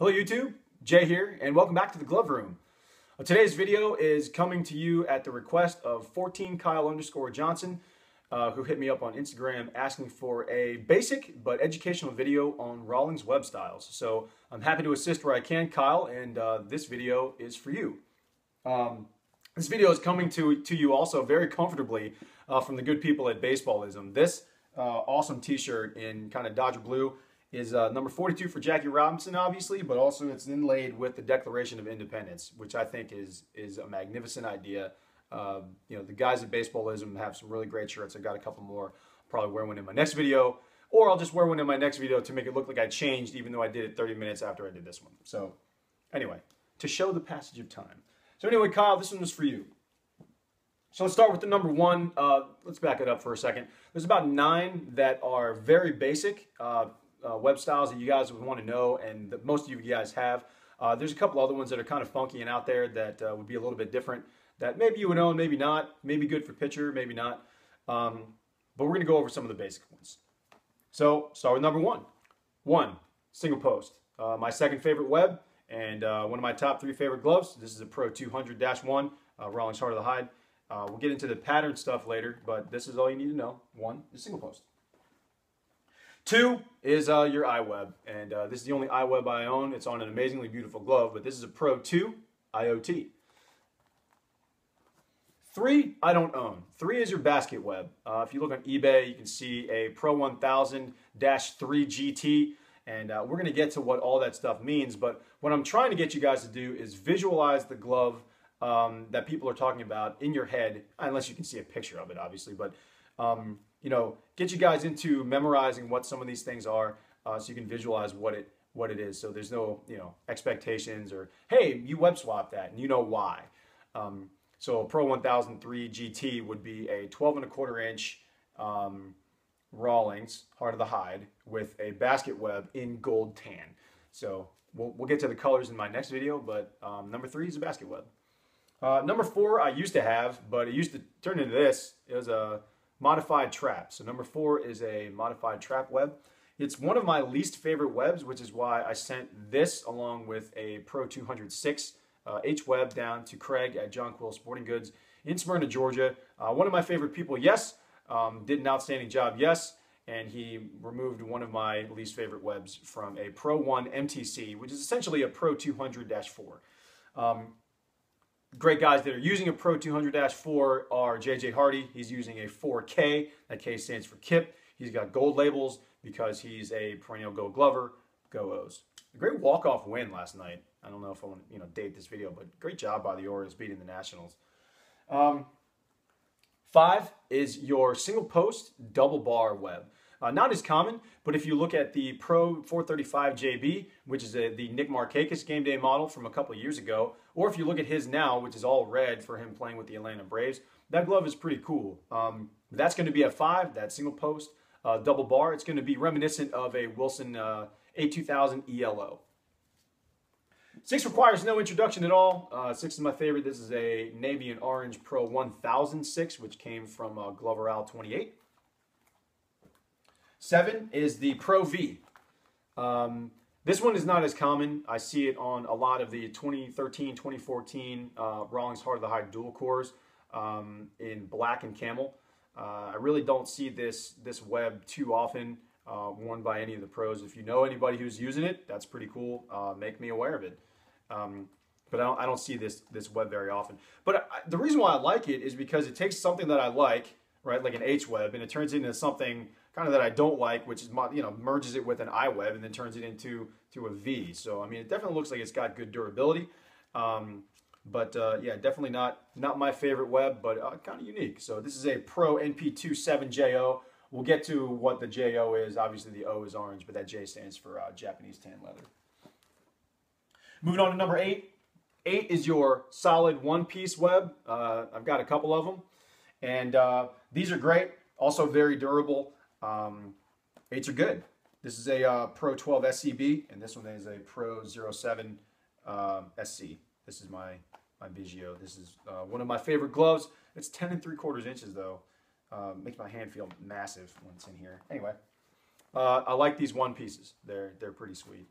Hello YouTube, Jay here, and welcome back to the Glove Room. Today's video is coming to you at the request of 14Kyle_Johnson, who hit me up on Instagram asking for a basic but educational video on Rawlings web styles. So I'm happy to assist where I can, Kyle, and this video is for you. This video is coming to you also very comfortably from the good people at Baseballism. This awesome t-shirt in kind of Dodger blue is number 42 for Jackie Robinson, obviously, but also it's inlaid with the Declaration of Independence, which I think is a magnificent idea. The guys at Baseballism have some really great shirts. I've got a couple more. I'll probably wear one in my next video, or I'll just wear one in my next video to make it look like I changed, even though I did it 30 minutes after I did this one. So anyway, to show the passage of time. So anyway, Kyle, this one was for you. So let's start with the number one. Let's back it up for a second. There's about 9 that are very basic web styles that you guys would want to know, and that most of you guys have. There's a couple other ones that are kind of funky and out there that would be a little bit different, that maybe you would own, maybe not, maybe good for pitcher, maybe not. But we're going to go over some of the basic ones. So start with number one. Single post. My second favorite web, and one of my top 3 favorite gloves. This is a Pro 200-1, Rawlings Heart of the Hide. We'll get into the pattern stuff later, but this is all you need to know. 1 is single post. 2 is your iWeb, and this is the only iWeb I own. It's on an amazingly beautiful glove, but this is a Pro 2 IoT. 3 I don't own. 3 is your basket web. If you look on eBay, you can see a Pro 1000-3 GT, and we're going to get to what all that stuff means, but what I'm trying to get you guys to do is visualize the glove that people are talking about in your head, unless you can see a picture of it, obviously, but get you guys into memorizing what some of these things are, so you can visualize what it is. So there's no expectations or, hey, you web swap that and you know why. So a Pro 1003 GT would be a 12¼ inch Rawlings Heart of the Hide with a basket web in gold tan. So we'll get to the colors in my next video, but number 3 is a basket web. Number 4 I used to have, but it used to turn into this. It was a modified trap. So number 4 is a modified trap web. It's one of my least favorite webs, which is why I sent this along with a Pro 206 H web down to Craig at John Quill Sporting Goods in Smyrna, Georgia. One of my favorite people, yes. Did an outstanding job, yes. And he removed one of my least favorite webs from a Pro 1 MTC, which is essentially a Pro 200-4. Great guys that are using a Pro 200-4 are JJ Hardy. He's using a 4K. That K stands for Kip. He's got gold labels because he's a perennial Gold Glover. Go O's. A great walk-off win last night. I don't know if I want to date this video, but great job by the Orioles beating the Nationals. 5 is your single post double bar web. Not as common, but if you look at the Pro 435 JB, which is the Nick Markakis game day model from a couple of years ago, or if you look at his now, which is all red for him playing with the Atlanta Braves, that glove is pretty cool. That's going to be a 5, that single post double bar. It's going to be reminiscent of a Wilson A2000 ELO. 6 requires no introduction at all. 6 is my favorite. This is a navy and orange Pro 1006, which came from Glover Owl 28. 7 is the Pro V. This one is not as common. I see it on a lot of the 2013, 2014 Rawlings Heart of the Hide dual cores in black and camel. I really don't see this web too often worn by any of the pros. If you know anybody who's using it, that's pretty cool. Make me aware of it. But I don't see this web very often. But the reason why I like it is because it takes something that I like, right, like an H web, and it turns it into something kind of that I don't like, which is, merges it with an iWeb and then turns it into a V. So I mean, it definitely looks like it's got good durability. Yeah, definitely not my favorite web, but kind of unique. So this is a Pro NP27JO. We'll get to what the JO is. Obviously the O is orange, but that J stands for Japanese tan leather. Moving on to number 8. 8 is your solid one-piece web. I've got a couple of them, and these are great. Also very durable. 8s are good. This is a Pro 12 SCB, and this one is a Pro 07 SC. This is my Vigio. This is one of my favorite gloves. It's 10 3/4 inches though. Makes my hand feel massive when it's in here. Anyway, I like these one pieces. They're pretty sweet.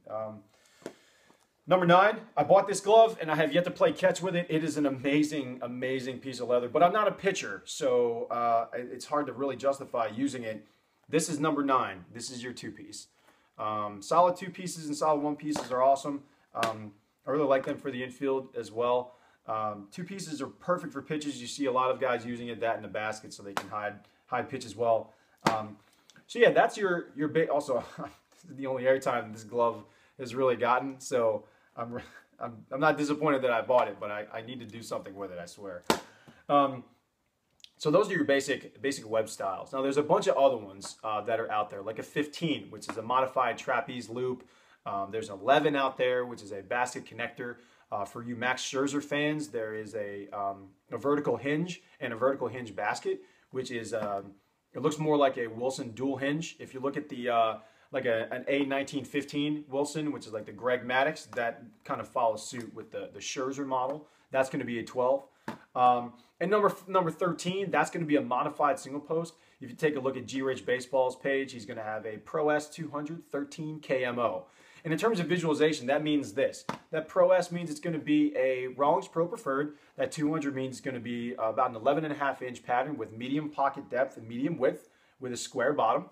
Number 9, I bought this glove and I have yet to play catch with it. It is an amazing, amazing piece of leather, but I'm not a pitcher, so it's hard to really justify using it. This is number 9. This is your 2-piece. Solid 2 pieces and solid 1 pieces are awesome. I really like them for the infield as well. 2 pieces are perfect for pitches. You see a lot of guys using it that in the basket so they can hide pitch as well. So yeah, that's your big. Also, this is the only airtime this glove has really gotten. So I'm not disappointed that I bought it, but I need to do something with it, I swear. So those are your basic web styles. Now there's a bunch of other ones that are out there, like a 15, which is a modified trapeze loop. There's an 11 out there, which is a basket connector. For you Max Scherzer fans, there is a vertical hinge and a vertical hinge basket, which is it looks more like a Wilson dual hinge. If you look at the like an A1915 Wilson, which is like the Greg Maddux, that kind of follows suit with the Scherzer model. That's going to be a 12. And number 13, that's going to be a modified single post. If you take a look at G-Rich Baseball's page, he's going to have a Pro S 200 13 KMO. And in terms of visualization, that means this. That Pro S means it's going to be a Rawlings Pro Preferred. That 200 means it's going to be about an 11.5-inch pattern with medium pocket depth and medium width with a square bottom.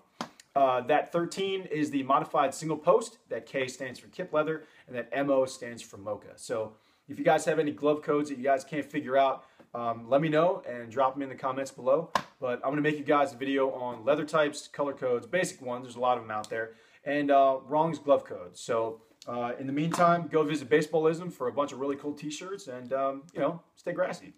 That 13 is the modified single post. That K stands for Kip Leather, and that MO stands for Mocha. So if you guys have any glove codes that you guys can't figure out, let me know and drop them in the comments below. But I'm going to make you guys a video on leather types, color codes, basic ones. There's a lot of them out there. And Rawlings glove codes. So in the meantime, go visit Baseballism for a bunch of really cool t-shirts and, you know, stay grassy.